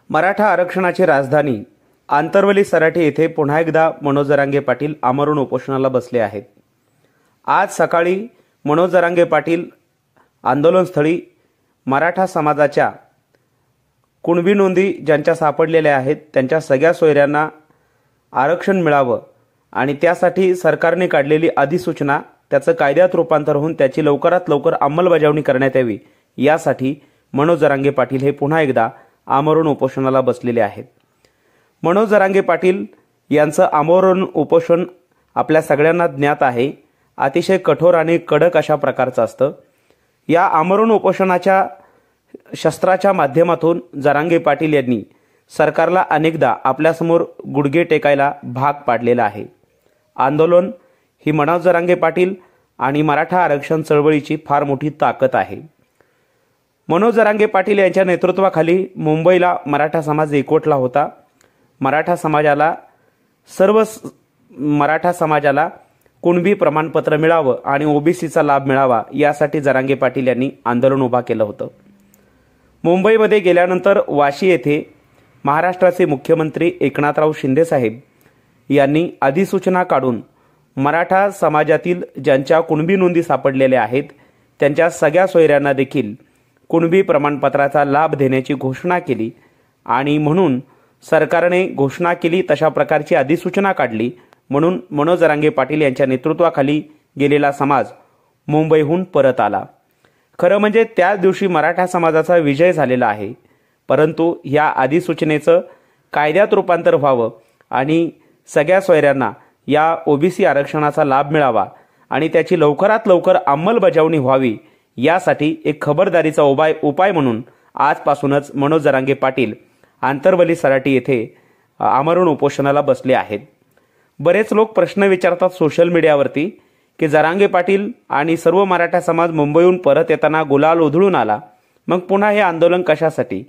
मराठा आरक्षणाची राजधानी आंतरवली सराटी येथे पुन्हा एकदा मनोज जरांगे पाटील आमरण उपोषणाला बसले आहेत। आज सकाळी मनोज जरांगे पाटील आंदोलनस्थळी मराठा समाजाच्या कुणबी नोंदी ज्यांच्या सापडलेल्या आहेत त्यांच्या सगळ्या सोयऱ्यांना आरक्षण मिळावं आणि त्यासाठी सरकारने काढलेली अधिसूचना त्याचं कायद्यात रूपांतर होऊन त्याची लवकरात लवकर अंमलबजावणी करण्यात यावी यासाठी मनोज जरांगे पाटील हे पुन्हा एकदा आमरण उपोषणाला बसलेले आहेत। मनोज जरांगे पाटील यांचं आमरण उपोषण आपल्या सगळ्यांना ज्ञात आहे, अतिशय कठोर आणि कडक अशा प्रकारचं असतं। या आमरण उपोषणाच्या शस्त्राच्या माध्यमातून जरांगे पाटील यांनी सरकारला अनेकदा आपल्यासमोर गुडघे टेकायला भाग पाडलेला आहे। आंदोलन ही मनोज जरांगे पाटील आणि मराठा आरक्षण चळवळीची फार मोठी ताकद आहे। मनोज जरांगे पाटील यांच्या नेतृत्वाखाली मुंबईला मराठा समाज एकवटला होता। मराठा समाजाला कुणबी प्रमाणपत्र मिळावं आणि ओबीसीचा लाभ मिळावा यासाठी जरांगे पाटील यांनी आंदोलन उभा केलं होतं। मुंबईमध्ये गेल्यानंतर वाशी येथे महाराष्ट्राचे मुख्यमंत्री एकनाथराव शिंदे साहेब यांनी अधिसूचना काढून मराठा समाजातील ज्यांच्या कुणबी नोंदी सापडलेल्या आहेत त्यांच्या सगळ्या सोयऱ्यांना देखील कुणबी प्रमाणपत्राचा लाभ देण्याची घोषणा केली आणि म्हणून सरकारने घोषणा केली तशा प्रकारची अधिसूचना काढली। म्हणून मनोज जरांगे पाटील यांच्या नेतृत्वाखाली गेलेला समाज मुंबईहून परत आला। खरं म्हणजे त्याच दिवशी मराठा समाजाचा विजय झालेला आहे, परंतु या अधिसूचनेचं कायद्यात रूपांतर व्हावं आणि सगळ्या सोयऱ्यांना या ओबीसी आरक्षणाचा लाभ मिळावा आणि त्याची लवकरात लवकर अंमलबजावणी व्हावी यासाठी एक खबरदारीचा उपाय म्हणून आजपासूनच मनोज जरांगे पाटील आंतरवली सराटी येथे आमरण उपोषणाला बसले आहेत। बरेच लोक प्रश्न विचारतात सोशल मीडियावरती की जरांगे पाटील आणि सर्व मराठा समाज मुंबईहून परत येताना गुलाल उधळून आला, मग पुन्हा हे आंदोलन कशासाठी?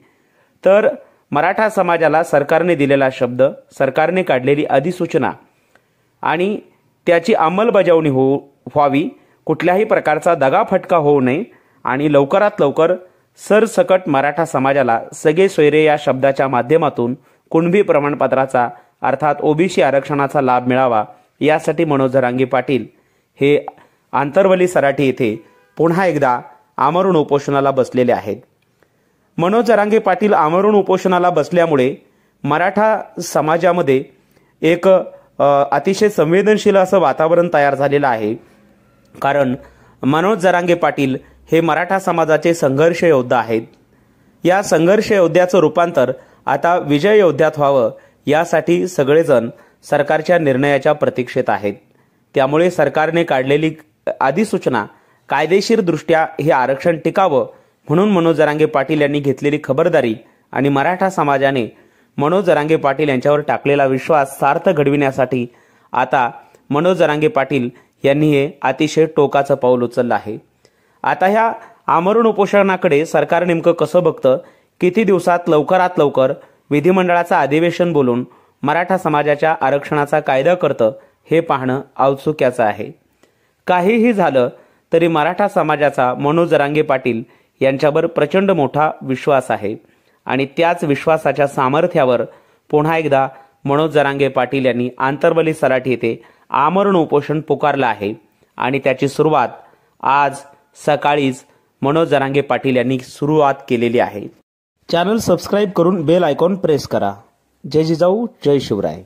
तर मराठा समाजाला सरकारने दिलेला शब्द, सरकारने काढलेली अधिसूचना आणि त्याची अंमलबजावणी व्हावी, कुठल्याही प्रकारचा दगाफटका होऊ नये आणि लवकरात लवकर सरसकट मराठा समाजाला सगळे सोयरे या शब्दाच्या माध्यमातून कुणबी प्रमाणपत्राचा अर्थात ओबीसी आरक्षणाचा लाभ मिळावा यासाठी मनोज जरांगे पाटील हे आंतरवली सराटी येथे पुन्हा एकदा आमरण उपोषणाला बसलेले आहेत। मनोज जरांगे पाटील आमरण उपोषणाला बसल्यामुळे मराठा समाजामध्ये एक अतिशय संवेदनशील असं वातावरण तयार झालेलं आहे। कारण मनोज जरांगे पाटील हे मराठा समाजाचे संघर्ष योद्धा आहेत। या संघर्ष योद्ध्याचं रूपांतर आता विजय योद्ध्यात व्हावं यासाठी सगळेजण सरकारच्या निर्णयाच्या प्रतीक्षेत आहेत। त्यामुळे सरकारने काढलेली अधिसूचना कायदेशीर दृष्ट्या हे आरक्षण टिकावं म्हणून मनोज जरांगे पाटील यांनी घेतलेली खबरदारी आणि मराठा समाजाने मनोज जरांगे पाटील यांच्यावर टाकलेला विश्वास सार्थ घडविण्यासाठी आता मनोज जरांगे पाटील यांनी हे अतिशय टोकाचं पाऊल उचललं आहे। आता ह्या आमरण उपोषणाकडे सरकार नेमकं कसं बघतं, किती दिवसात लवकरात लवकर विधिमंडळाचं अधिवेशन बोलून मराठा समाजाच्या आरक्षणाचा कायदा करतं हे पाहणं औत्सुक्याचं आहे। काहीही झालं तरी मराठा समाजाचा मनोज जरांगे पाटील यांच्यावर प्रचंड मोठा विश्वास आहे आणि त्याच विश्वासाच्या सामर्थ्यावर पुन्हा एकदा मनोज जरांगे पाटील यांनी आंतरवली सराटी येथे आमरण उपोषण पुकारलं आहे आणि त्याची सुरुवात आज सकाळीच मनोज जरांगे पाटील यांनी सुरुवात केलेली आहे। चॅनल सबस्क्राइब करून बेल आयकॉन प्रेस करा। जय जिजाऊ, जय शिवराय।